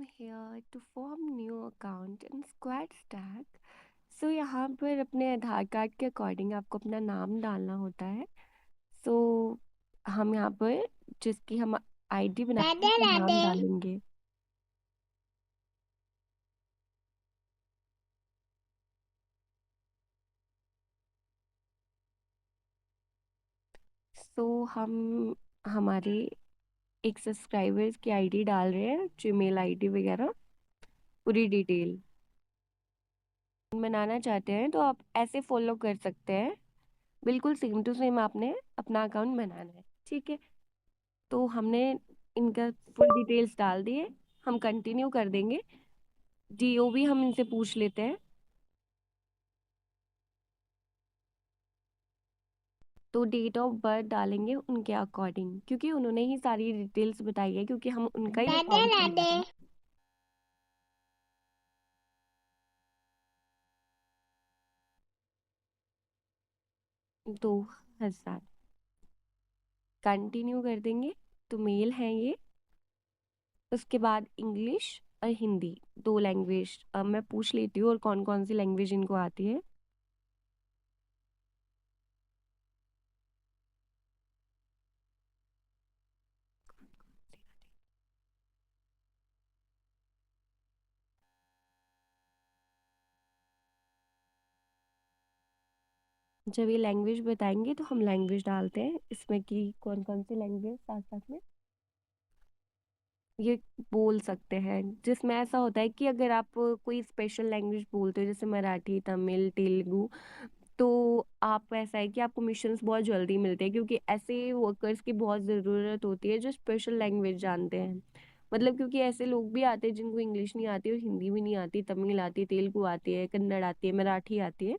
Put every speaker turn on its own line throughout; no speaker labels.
here to form new account in Squad Stack. सो यहाँ पर अपने आधार कार्ड के अकॉर्डिंग आपको अपना नाम डालना होता है। सो हम यहाँ पर जिसकी हम आईडी बनाएंगे
राधे
उसका नाम
राधे।
डालेंगे। सो हम हमारे एक सब्सक्राइबर्स की आईडी डाल रहे हैं, जीमेल आईडी वगैरह पूरी डिटेल। बनाना चाहते हैं तो आप ऐसे फॉलो कर सकते हैं, बिल्कुल सेम टू सेम आपने अपना अकाउंट बनाना है। ठीक है, तो हमने इनका फुल डिटेल्स डाल दिए, हम कंटिन्यू कर देंगे। डीओ भी हम इनसे पूछ लेते हैं। तो डेट ऑफ बर्थ डालेंगे उनके अकॉर्डिंग, क्योंकि उन्होंने ही सारी डिटेल्स बताई है, क्योंकि हम उनका ही
राधे
अकाउंट बना
राधे।
रहे हैं। 2000 कंटिन्यू कर देंगे। तो मेल है ये। उसके बाद इंग्लिश और हिंदी, दो लैंग्वेज। अब मैं पूछ लेती हूँ और कौन कौन सी लैंग्वेज इनको आती है। जब ये लैंग्वेज बताएंगे तो हम लैंग्वेज डालते हैं इसमें कि कौन कौन सी लैंग्वेज साथ साथ में ये बोल सकते हैं। जिसमें ऐसा होता है कि अगर आप कोई स्पेशल लैंग्वेज बोलते हो जैसे मराठी, तमिल, तेलुगु, तो आप ऐसा है कि आपको मिशंस बहुत जल्दी मिलते हैं, क्योंकि ऐसे वर्कर्स की बहुत ज़रूरत होती है जो स्पेशल लैंग्वेज जानते हैं। मतलब क्योंकि ऐसे लोग भी आते हैं जिनको इंग्लिश नहीं आती और हिंदी भी नहीं आती, तमिल आती है, तेलुगु आती है, कन्नड़ आती है, मराठी आती है।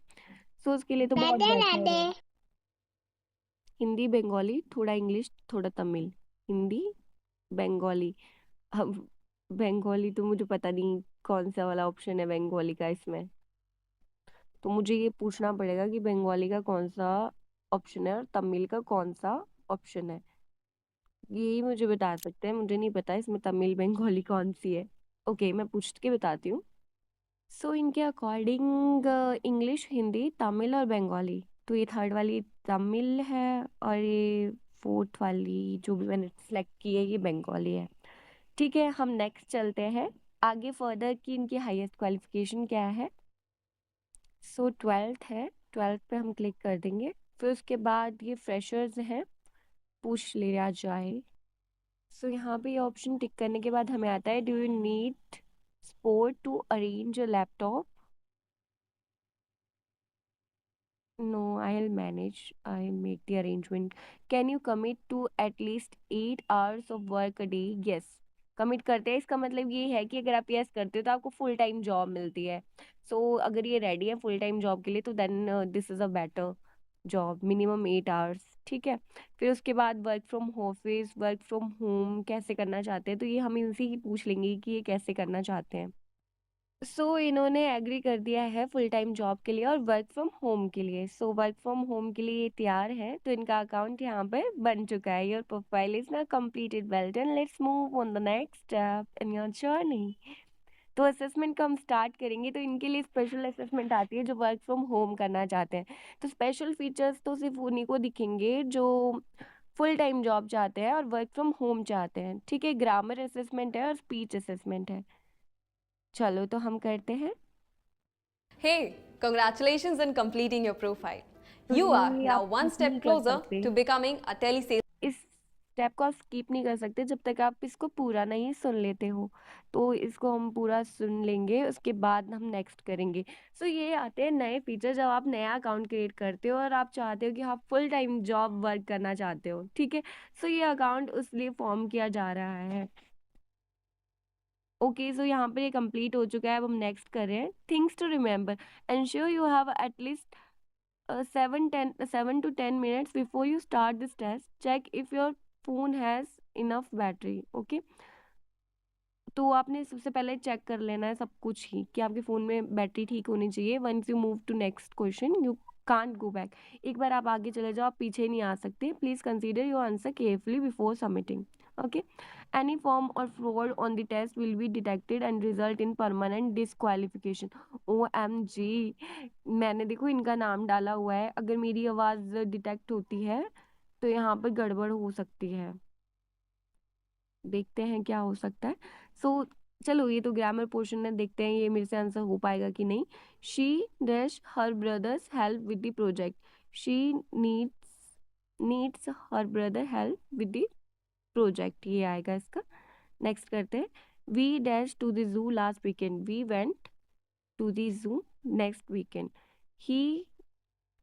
सो उसके लिए तो बहुत
राधे
बेटर
राधे।
है। हिंदी, बंगाली, थोड़ा इंग्लिश, थोड़ा तमिल। हिंदी, बंगाली। अब बंगाली तो मुझे पता नहीं कौन सा वाला ऑप्शन है बंगाली का इसमें, तो मुझे ये पूछना पड़ेगा कि बंगाली का कौन सा ऑप्शन है और तमिल का कौन सा ऑप्शन है। यही मुझे बता सकते हैं, मुझे नहीं पता इसमें तमिल बंगाली कौन सी है। ओके, मैं पूछ के बताती हूँ। सो इनके अकॉर्डिंग इंग्लिश, हिंदी, तमिल और बंगाली। तो ये थर्ड वाली तमिल है और ये फोर्थ वाली जो भी मैंने सेलेक्ट की है ये बंगाली है। ठीक है, हम नेक्स्ट चलते हैं आगे फर्दर कि इनकी हाईएस्ट क्वालिफिकेशन क्या है। सो 12th है, 12th पे हम क्लिक कर देंगे। फिर उसके बाद ये फ्रेशर्स हैं, पूछ लिया जाए। सो यहाँ पे ये ऑप्शन टिक करने के बाद हमें आता है, do you need support to arrange a laptop? No, I'll manage. I make the arrangement. Can you commit to at least 8 hours of work a day? Yes. Commit करते हैं, इसका मतलब ये है कि अगर आप यस करते हो तो आपको फुल टाइम जॉब मिलती है। सो अगर ये रेडी है फुल टाइम जॉब के लिए तो then this is a better job, minimum 8 hours। ठीक है, फिर उसके बाद work from office, work from home कैसे करना चाहते हैं, तो ये हम इनसे ही पूछ लेंगे कि ये कैसे करना चाहते हैं। इन्होंने एग्री कर दिया है फुल टाइम जॉब के लिए और वर्क फ्रॉम होम के लिए। वर्क फ्रॉम होम के लिए ये तैयार है, तो इनका अकाउंट यहाँ पे बन चुका है। योर प्रोफाइल इज ना completed, well done, let's move on the next step in your journey. तो असेसमेंट को हम स्टार्ट करेंगे। तो इनके लिए स्पेशल असेसमेंट आती है जो वर्क फ्रॉम होम करना चाहते हैं। तो स्पेशल फीचर्स तो सिर्फ उन्हीं को दिखेंगे जो फुल टाइम जॉब चाहते हैं और वर्क फ्रॉम होम चाहते हैं। ठीक है, ग्रामर असेसमेंट है और स्पीच असेसमेंट है। चलो तो हम करते हैं।
Hey, congratulations on completing your profile.
तो
You are
ये
now
आप
one
skip नहीं
step
कर
closer
सकते,
to becoming a telesales.
इस स्टेप को आप स्किप नहीं कर सकते जब तक आप इसको पूरा नहीं सुन लेते हो। तो इसको हम पूरा सुन लेंगे, उसके बाद हम नेक्स्ट करेंगे। ये आते हैं नए फीचर जब आप नया अकाउंट क्रिएट करते हो और आप चाहते हो कि आप फुल टाइम जॉब वर्क करना चाहते हो। ठीक है, ये अकाउंट उस लिए फॉर्म किया जा रहा है। ओके, यहाँ पे ये कंप्लीट हो चुका है। अब हम नेक्स्ट कर रहे हैं। Things to remember, ensure you have at least 7 to 10 minutes before you start this test. Check if your phone has enough battery. Okay, तो आपने सबसे पहले चेक कर लेना है सब कुछ ही कि आपके फ़ोन में बैटरी ठीक होनी चाहिए। Once you move to next question you can't go back. एक बार आप आगे चले जाओ, आप पीछे नहीं आ सकते। Please consider your answer carefully before submitting. Okay, any form or fraud on the test will be detected and result in permanent disqualification. OMG, मैंने देखो इनका नाम डाला हुआ है, अगर मेरी आवाज डिटेक्ट होती है तो यहाँ पर गड़बड़ हो सकती है। देखते हैं क्या हो सकता है। सो चलो, ये तो ग्रामर पोर्शन है, देखते हैं ये मेरे से आंसर हो पाएगा कि नहीं। She dash her brothers help with the project. She needs her brother help with the project, ये आएगा इसका। नेक्स्ट करते हैं। We dash to the zoo last weekend. We went to the zoo next weekend. He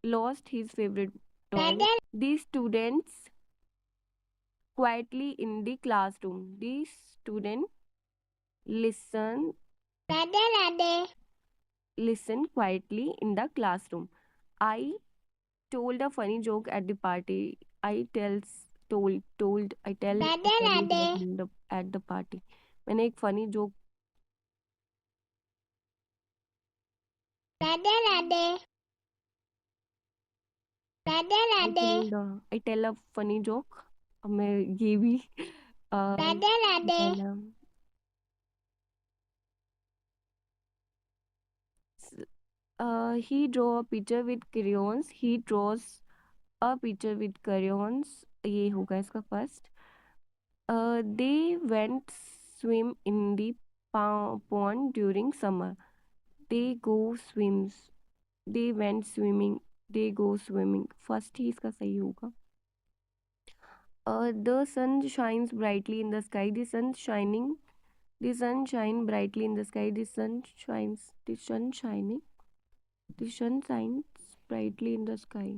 lost his favourite toy. The students quietly in the classroom. The student listen listen quietly in the classroom. I told a funny joke at the party. I tells told I tell a funny joke at the party. मैंने एक funny joke I tell a funny joke. अब मैं ये भी बताना। He draw a picture with crayons. He draws a picture with crayons, ये होगा इसका first. They went swim in the pond during summer. They go swims. They went swimming. They go swimming. First ही इसका सही होगा। The sun shines brightly in the sky. The sun shining. The sun shine brightly in the sky. The sun shines. The sun shining. The sun shines brightly in the sky.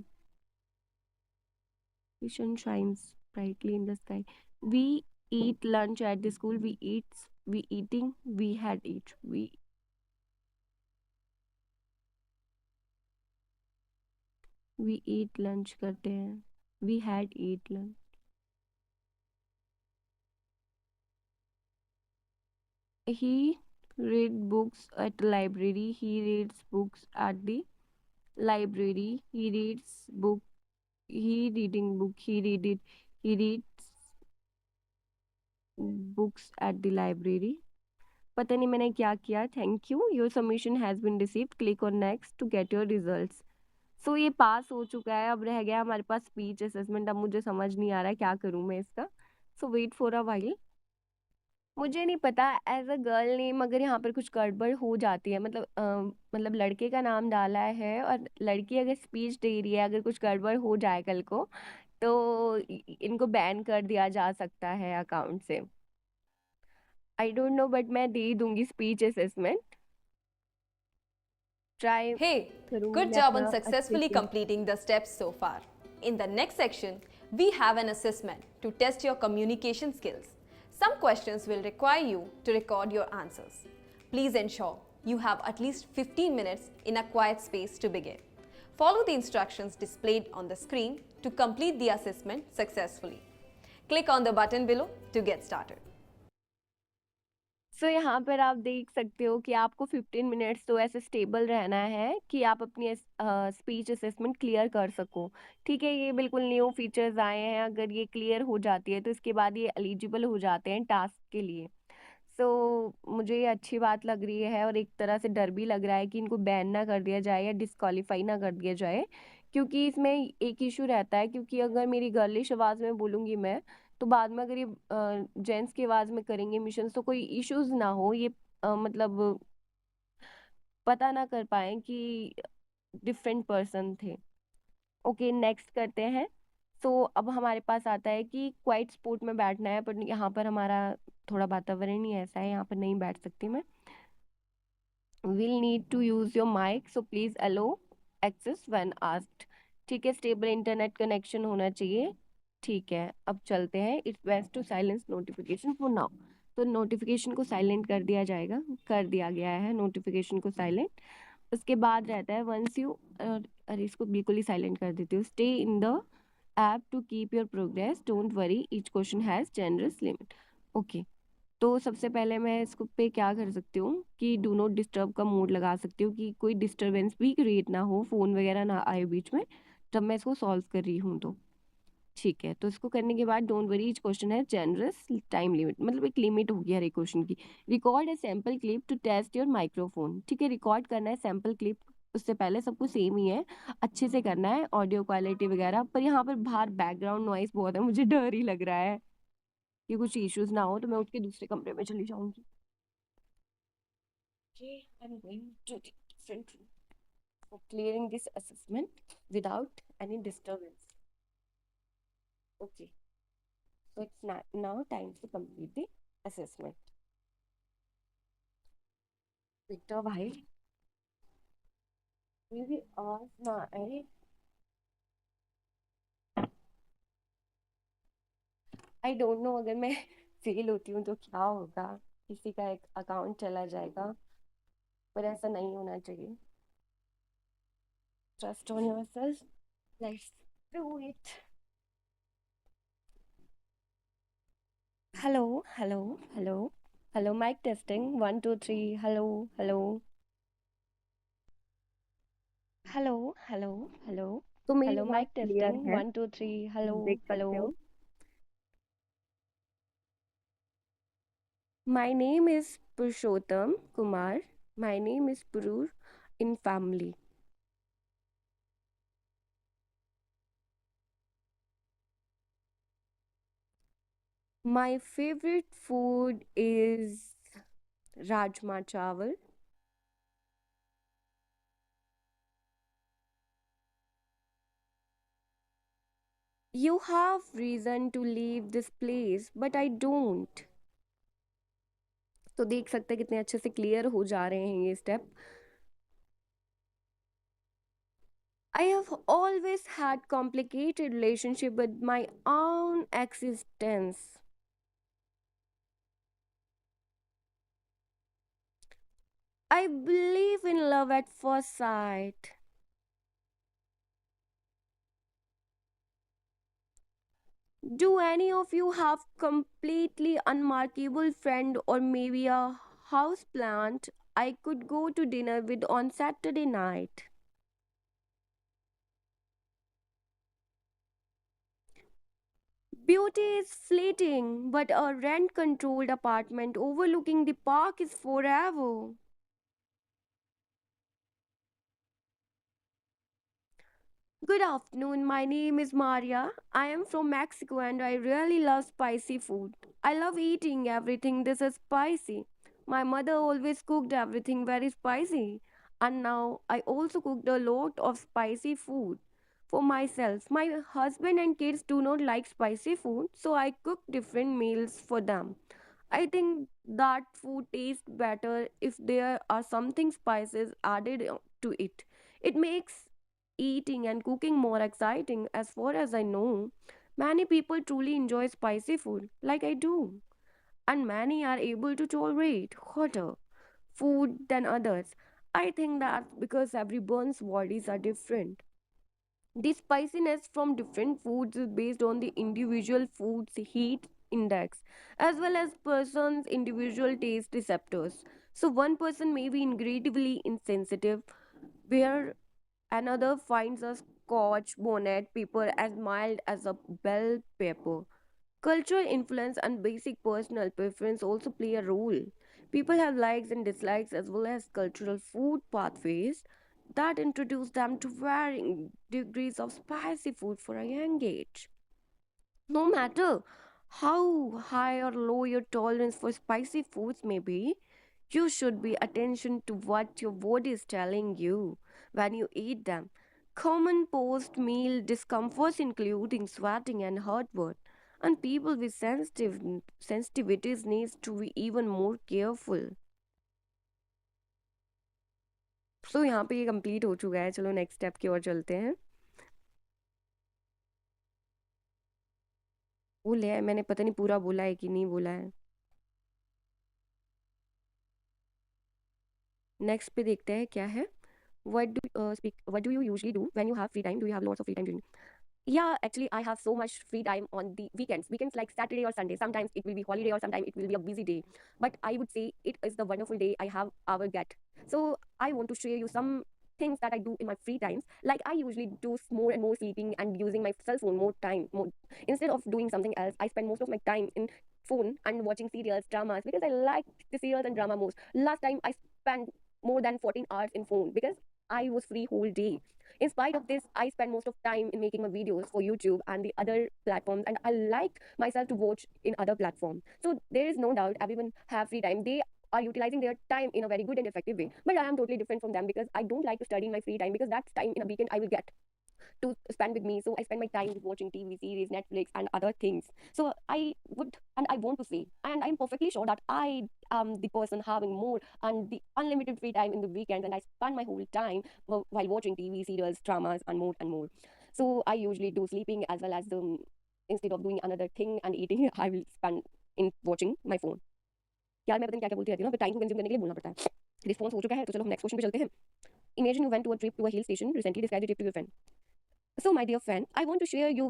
The sun shines brightly in the sky. We eat lunch at the school. We eating. We had eat. We eat lunch करते हैं. We had eat lunch. He read books at the library. He reads books at the library. He reads book. He reading book. He read it. He reads books at the library. पता नहीं मैंने क्या किया। Thank you, your submission has been received, click on next to get your results. So ये पास हो चुका है, अब रह गया हमारे पास स्पीच असेसमेंट। अब मुझे समझ नहीं आ रहा है क्या करूँ मैं इसका। सो वेट फॉर अ वाइल। मुझे नहीं पता एज अ गर्ल नेम अगर यहाँ पर कुछ गड़बड़ हो जाती है, मतलब लड़के का नाम डाला है और लड़की अगर स्पीच दे रही है, अगर कुछ गड़बड़ हो जाए कल को तो इनको बैन कर दिया जा सकता है अकाउंट से। आई डोंट नो, बट मैं दे दूंगी स्पीच असेसमेंट। ट्राई
Hey,
करूंगी
good
मैं
job on
अपना अच्छे
successfully
से।
completing the steps so far. In the next section, we have an assessment to test your communication skills. Some questions will require you to record your answers. Please ensure you have at least 15 minutes in a quiet space to begin. Follow the instructions displayed on the screen to complete the assessment successfully. Click on the button below to get started.
सो यहाँ पर आप देख सकते हो कि आपको 15 minutes तो ऐसे स्टेबल रहना है कि आप अपनी स्पीच असेसमेंट क्लियर कर सको। ठीक है, ये बिल्कुल न्यू फीचर्स आए हैं, अगर ये क्लियर हो जाती है तो इसके बाद ये एलिजिबल हो जाते हैं टास्क के लिए। सो मुझे ये अच्छी बात लग रही है और एक तरह से डर भी लग रहा है कि इनको बैन ना कर दिया जाए या डिस्क्वालीफाई ना कर दिया जाए, क्योंकि इसमें एक इशू रहता है। क्योंकि अगर मेरी गर्लिश आवाज़ में बोलूँगी मैं, तो बाद में अगर ये जेंट्स की आवाज़ में करेंगे मिशन तो कोई इश्यूज ना हो, ये मतलब पता ना कर पाए कि डिफरेंट पर्सन थे। ओके, नेक्स्ट करते हैं। सो अब हमारे पास आता है कि क्वाइट स्पॉट में बैठना है, पर यहाँ पर हमारा थोड़ा वातावरण ही ऐसा है, यहाँ पर नहीं बैठ सकती मैं। Will need to use your mic, so please allow access when asked. ठीक है, स्टेबल इंटरनेट कनेक्शन होना चाहिए। ठीक है, अब चलते हैं। It's best to silence notification for now. तो नोटिफिकेशन को साइलेंट कर दिया जाएगा, कर दिया गया है नोटिफिकेशन को साइलेंट। उसके बाद रहता है वंस यू, अरे इसको बिल्कुल ही साइलेंट कर देती हूँ। Stay in the app to keep your progress, don't worry each question has generous limit. Okay, तो सबसे पहले मैं इसको पे क्या कर सकती हूँ कि डू नॉट डिस्टर्ब का मोड लगा सकती हूँ कि कोई डिस्टरबेंस भी क्रिएट ना हो, फ़ोन वगैरह ना आए बीच में जब मैं इसको सॉल्व कर रही हूँ तो। ठीक है, तो इसको करने के बाद डोंट वरी, इच क्वेश्चन है जनरस टाइम लिमिट, मतलब एक लिमिट होगी हर एक क्वेश्चन की। Record a sample clip to test your microphone. ठीक है, रिकॉर्ड करना है सैंपल क्लिप, उससे पहले सब कुछ सेम ही है, अच्छे से करना है ऑडियो क्वालिटी वगैरह। पर यहाँ पर बाहर बैकग्राउंड नॉइस बहुत है, मुझे डर ही लग रहा है कि कुछ इश्यूज ना हो, तो मैं उठ के दूसरे कमरे में चली जाऊंगी। Okay, I'm going to the different room for clearing this assessment without any disturbance. Okay, so it's now time to complete the assessment. Victor भाई, मेरी आवाज ना आए। आई डोंट नो, अगर मैं फेल होती हूँ तो क्या होगा, किसी का एक अकाउंट चला जाएगा, पर ऐसा नहीं होना चाहिए। Trust on yourself, let's do it. Hello, hello, hello, hello, mic testing 1 2 3, hello, hello, hello, hello, hello,
तो मेरी
हेलो,
आवाज
माइक
क्लियर
टेस्टिंग
है?
1 2 3, हेलो,
देख
हेलो।
सकते हो?
My name is Purushottam Kumar. My name is Purur in family. My favorite food is Rajma Chawal. You have reason to leave this place, but I don't. तो देख सकते हैं कितने अच्छे से क्लियर हो जा रहे हैं ये step. I have always had complicated relationship with my own existence. I believe in love at first sight. Do any of you have completely unmarkable friend or maybe a house plant I could go to dinner with on Saturday night? Beauty is fleeting, but a rent controlled apartment overlooking the park is forever. Good afternoon, my name is Maria. I am from Mexico and I really love spicy food. I love eating everything this is spicy. My mother always cooked everything very spicy, and now I also cooked a lot of spicy food for myself. My husband and kids do not like spicy food, so I cook different meals for them. I think that food tastes better if there are something spices added to it. It makes eating and cooking more exciting. As far as I know, many people truly enjoy spicy food like I do, and many are able to tolerate hotter food than others. I think that's because everyone's bodies are different. The spiciness from different foods is based on the individual food's heat index as well as person's individual taste receptors. So one person may be incredibly insensitive, where another finds a Scotch bonnet pepper as mild as a bell pepper. Cultural influence and basic personal preference also play a role. People have likes and dislikes as well as cultural food pathways that introduce them to varying degrees of spicy food for a young age. No matter how high or low your tolerance for spicy foods may be, you should be attention to what your body is telling you when you eat them. Common post-meal discomforts including sweating and heartburn, and people with sensitivities needs to be even more careful. So यहाँ पे ये complete हो चुका है, चलो next step की ओर चलते हैं। बोले है मैंने, पता नहीं पूरा बोला है कि नहीं बोला है। नेक्स्ट पे देखते हैं क्या है। What do you usually do when you have free time? Do you have lots of free time during? Yeah, actually, I have so much free time on the weekends. Weekends like Saturday or Sunday. Sometimes it will be holiday or sometimes it will be a busy day. But I would say it is the wonderful day I have ever get. So I want to share you some. things that I do in my free times, like I usually do more and more sleeping and using my cell phone more time. More, instead of doing something else, I spend most of my time in phone and watching serials, dramas, because I like the serials and drama most. Last time I spent more than 14 hours in phone because I was free whole day. In spite of this, I spend most of time in making my videos for YouTube and the other platforms, and I like myself to watch in other platforms. So there is no doubt everyone have free time. They are utilizing their time in a very good and effective way. But I am totally different from them because I don't like to study in my free time, because that's time in a weekend I will get to spend with me. So I spend my time watching TV series, Netflix, and other things. So I would, and I want to say, and I'm perfectly sure that I am the person having more and the unlimited free time in the weekends, and I spend my whole time while watching TV serials, dramas, and more and more. So I usually do sleeping as well as the instead of doing another thing and eating, I will spend in watching my phone. यार मैं पता नहीं क्या क्या बोलती रहती हूँ ना, टाइम को कंज्यूम करने के लिए बोलना पड़ता है. रिस्पॉन्स हो चुका है, तो चलो हम नेक्स्ट क्वेश्चन पे चलते हैं. Imagine you went to a trip to a hill station recently. Describe the trip to your friend. So, my dear friend, I want to share you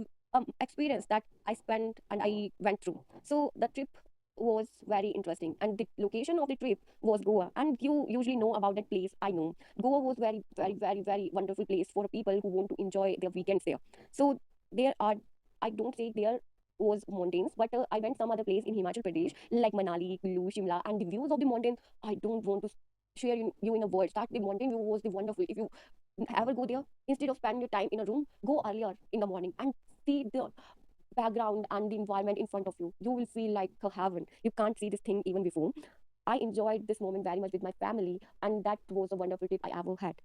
experience that I spent and I went through. So, the trip was very interesting, and the location of the trip was Goa. And you usually know about that place. I know Goa was very, very, very, very wonderful place for people who want to enjoy their weekends there. So, there are, I don't say there was mountains, but I went some other place in Himachal Pradesh like Manali, Kullu, Shimla, and the views of the mountains. I don't want to share you in a words that the mountain view was the wonderful. If you ever go there, instead of spending your time in a room, go earlier in the morning and see the background and the environment in front of you. You will feel like a heaven. You can't see this thing even before. I enjoyed this moment very much with my family, and that was a wonderful trip I ever had.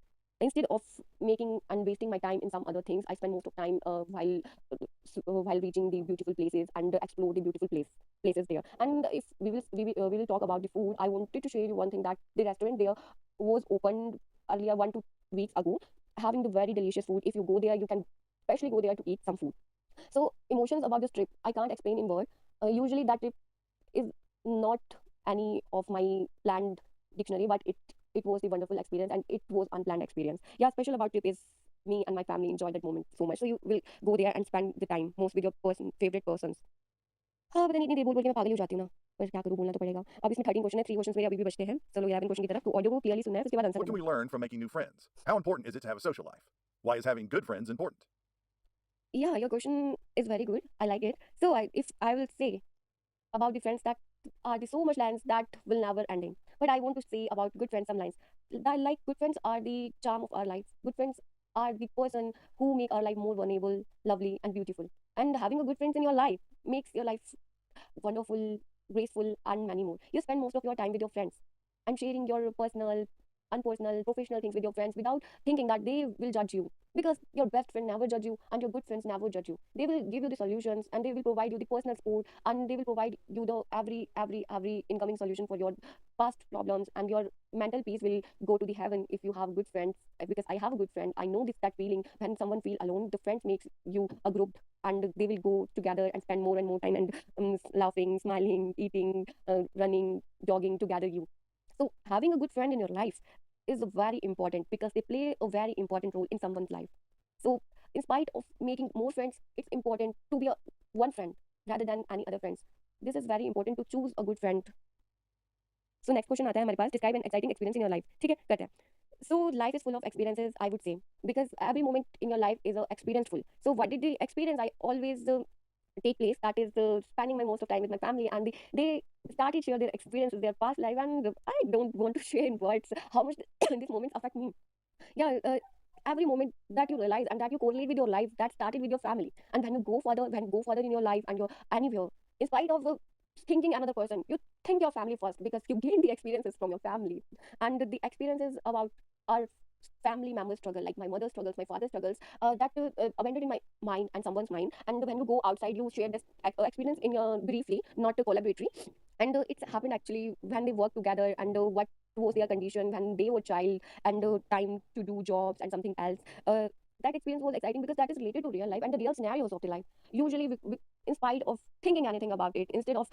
Instead of making and wasting my time in some other things, I spend most of time while reaching the beautiful places and explore the beautiful places there. And if we will talk about the food, I wanted to share you one thing, that the restaurant there was opened earlier 1 2 weeks ago, having the very delicious food. If you go there, you can especially go there to eat some food. So emotions about this trip, I can't explain in words. Usually that trip is not any of my planned dictionary, but it was a wonderful experience and it was unplanned experience. Yeah, special about trip is me and my family enjoyed that moment so much. So you will go there and spend the time most with your favorite persons. हाँ पता नहीं, इतनी देर बोल बोल के मैं पागल ही हो जाती हूँ ना, पर क्या करूँ, बोलना तो पड़ेगा. अब इसमें 13 क्वेश्चन है, 3 क्वेश्चन मेरे अभी भी बचते हैं. चलो 11 क्वेश्चन की तरफ. तो ऑडियो को क्लियरली सुनना है, उसके बाद आंसर
What can
करना
we learn from making new friends? How important is it to have a social life? Why is having good friends important?
है. Yeah, your question is very good. I like it. So if I will say about the friends that are the so much lines that will never ending. But I want to say about good friends some lines. I like good friends are the charm of our life. Good friends are the person who make our life more vulnerable, lovely, and beautiful. And having a good friends in your life makes your life wonderful, graceful, and many more. You spend most of your time with your friends and sharing your personal, unpersonal, professional things with your friends without thinking that they will judge you. Because your best friend never judge you and your good friends never judge you. They will give you the solutions and they will provide you the personal support and they will provide you the every incoming solution for your past problems, and your mental peace will go to the heaven if you have good friends. Because I have a good friend, I know this that feeling when someone feel alone, the friends makes you a group and they will go together and spend more and more time and laughing, smiling, eating, running, jogging together you. So having a good friend in your life is very important because they play a very important role in someone's life. So in spite of making more friends, it's important to be one friend rather than any other friends. This is very important to choose a good friend. So next question आता है हमारे पास, describe an exciting experience in your life. ठीक है, करते हैं. So life is full of experiences, I would say, because every moment in your life is experience full. So what did the experience I always take place, that is spending my most of time with my family, and they started share their experiences, their past life, and I don't want to share in words how much these moments affect me. Yeah, every moment that you realize and that you correlate with your life, that started with your family, and when you go further in your life and you're anywhere, in spite of thinking another person, you think your family first because you gain the experiences from your family, and the experiences about our family members struggle, like my mother's struggles, my father's struggles, that abandoned in my mind and someone's mind. And when you go outside, you share this experience in your briefly, not collaboratory. And it's happened actually when they work together, and what was their condition when they were child, and time to do jobs and something else. That experience was exciting because that is related to real life and the real scenarios of the life. Usually, in spite of thinking anything about it, instead of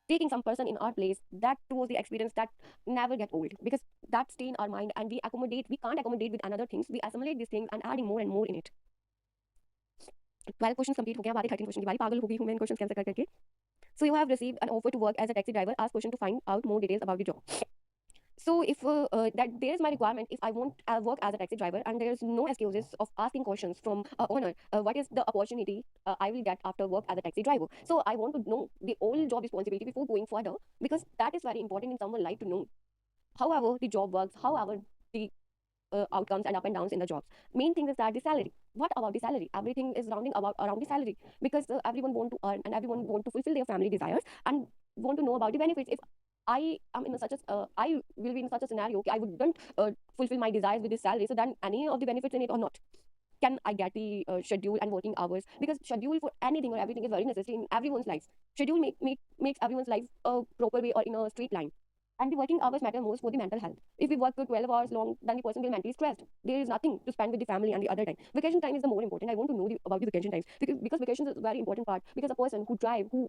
taking some person in our place, that was the experience that never get old, because that stay in our mind and we can't accommodate with another things, we assimilate these things and adding more and more in it. 12 question complete हो गया, हमारे 13 question की बारी. पागल हो गई हूँ मैं इन क्वेश्चन आंसर कर करके. So you have received an offer to work as a taxi driver. Ask question to find out more details about the job. So if that there is my requirement, if I want work as a taxi driver, and there is no excuses of asking questions from owner, what is the opportunity I will get after work as a taxi driver. So I want to know the whole job responsibility before going further, because that is very important in someone's life to know however the job works, however the outcomes and up and downs in the jobs. Main thing is that the salary. What about the salary? Everything is rounding about around the salary, because everyone want to earn and everyone want to fulfill their family desires and want to know about the benefits. If I am in such a I will be in such a scenario, okay, I wouldn't fulfill my desires with this salary. So then any of the benefits in it or not? Can I get the schedule and working hours? Because schedule for anything or everything is very necessary in everyone's life. Schedule makes everyone's life a proper way or in a straight line. And the working hours matter most for the mental health. If we work for 12 hours long, then the person will mentally stressed. There is nothing to spend with the family and the other time. Vacation time is the more important. I want to know about the vacation times, because vacation is a very important part. Because a person who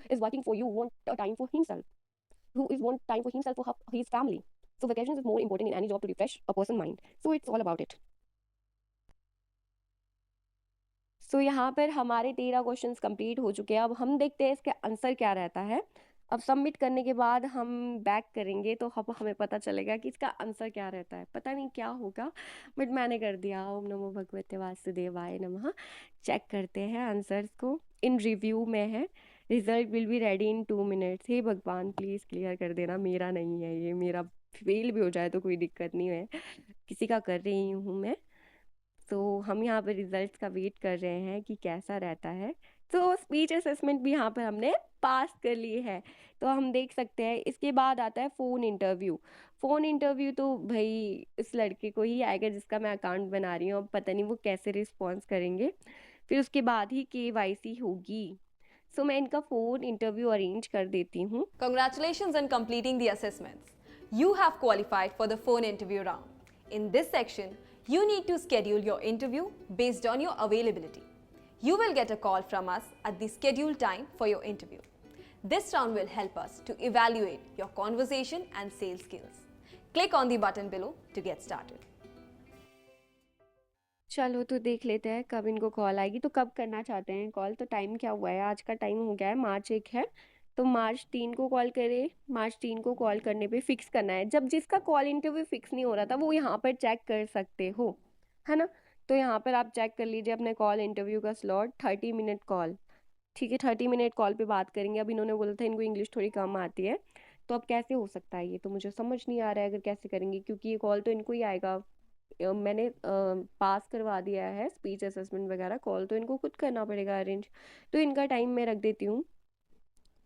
is working for you want a time for himself, want time for himself, for his family. So vacation is more important in any job to refresh a person's mind. So it's all about it. सो यहाँ पर हमारे 13 questions complete हो चुके हैं. अब हम देखते हैं इसका आंसर क्या रहता है. अब सबमिट करने के बाद हम बैक करेंगे तो हमें पता चलेगा कि इसका आंसर क्या रहता है. पता नहीं क्या होगा, बट मैंने कर दिया. ओम नमो भगवते वासुदेवाय नमः. चेक करते हैं आंसर्स को. इन रिव्यू में है. Result will be ready in 2 minutes. हे भगवान प्लीज़ क्लियर कर देना. मेरा नहीं है ये. मेरा फेल भी हो जाए तो कोई दिक्कत नहीं है, किसी का कर रही हूँ मैं. तो हम यहाँ पे रिजल्ट्स का वेट कर रहे हैं कि कैसा रहता है. तो स्पीच असेसमेंट भी यहाँ पर हमने पास कर ली है. तो हम देख सकते हैं. इसके बाद आता है फ़ोन इंटरव्यू. फ़ोन इंटरव्यू तो भाई इस लड़के को ही आएगा जिसका मैं अकाउंट बना रही हूँ. अब पता नहीं वो कैसे रिस्पॉन्स करेंगे. फिर उसके बाद ही KYC होगी. सो मैं इनका फ़ोन इंटरव्यू अरेंज कर देती हूँ.
Congratulations on completing the assessments. You have qualified for the phone interview round. In this section, you need to schedule your interview based on your availability. You will get a call from us at the scheduled time for your interview. This round will help us to evaluate your conversation and sales skills. Click on the button below to get started.
चलो तो देख लेते हैं कब इनको call आएगी. तो कब करना चाहते हैं कॉल? तो टाइम क्या हुआ है? आज का टाइम हो गया है March 1 है, तो March 3 को कॉल करें. March 3 को कॉल करने पे फिक्स करना है. जब जिसका कॉल इंटरव्यू फिक्स नहीं हो रहा था वो यहाँ पर चेक कर सकते हो, है ना. तो यहाँ पर आप चेक कर लीजिए अपने कॉल इंटरव्यू का स्लॉट. 30 minute call. ठीक है, 30 मिनट कॉल पे बात करेंगे. अब इन्होंने बोला था इनको इंग्लिश थोड़ी कम आती है, तो अब कैसे हो सकता है ये तो मुझे समझ नहीं आ रहा है. अगर कैसे करेंगे, क्योंकि ये कॉल तो इनको ही आएगा. मैंने पास करवा दिया है स्पीच असेसमेंट वगैरह. कॉल तो इनको खुद करना पड़ेगा अरेंज. तो इनका टाइम मैं रख देती हूँ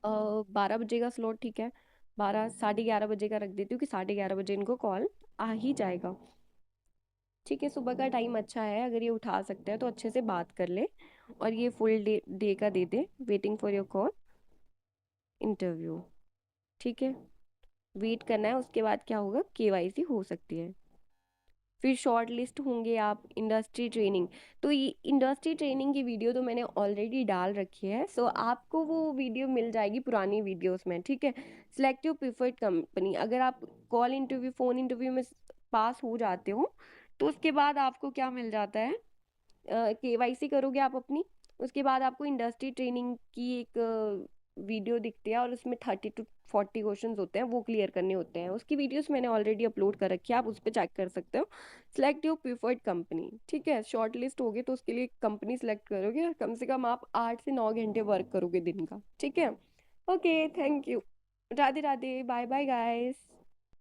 12 बजे का स्लॉट. ठीक है, 12 11:30 बजे का रख देती हूँ कि 11:30 बजे इनको कॉल आ ही जाएगा. ठीक है, सुबह का टाइम अच्छा है. अगर ये उठा सकते हैं तो अच्छे से बात कर ले, और ये फुल डे का दे दे. Waiting for your call interview. ठीक है, वेट करना है. उसके बाद क्या होगा, KYC हो सकती है. फिर शॉर्ट लिस्ट होंगे आप. इंडस्ट्री ट्रेनिंग, तो ये इंडस्ट्री ट्रेनिंग की वीडियो तो मैंने ऑलरेडी डाल रखी है. सो आपको वो वीडियो मिल जाएगी पुरानी वीडियोस में. ठीक है, सिलेक्ट योर प्रिफर्ड कंपनी. अगर आप कॉल इंटरव्यू फ़ोन इंटरव्यू में पास हो जाते हो तो उसके बाद आपको क्या मिल जाता है, KYC करोगे आप अपनी. उसके बाद आपको इंडस्ट्री ट्रेनिंग की एक वीडियो दिखती है, और उसमें 30 to 40 क्वेश्चंस होते हैं, वो क्लियर करने होते हैं. उसकी वीडियोस मैंने ऑलरेडी अपलोड कर रखी है, आप उस पर चेक कर सकते हो. Select your preferred company. ठीक है, शॉर्ट लिस्ट होगी तो उसके लिए कंपनी सेलेक्ट करोगे, और कम से कम आप 8 से 9 घंटे वर्क करोगे दिन का. ठीक है, okay, thank you. Radhe Radhe, bye bye guys.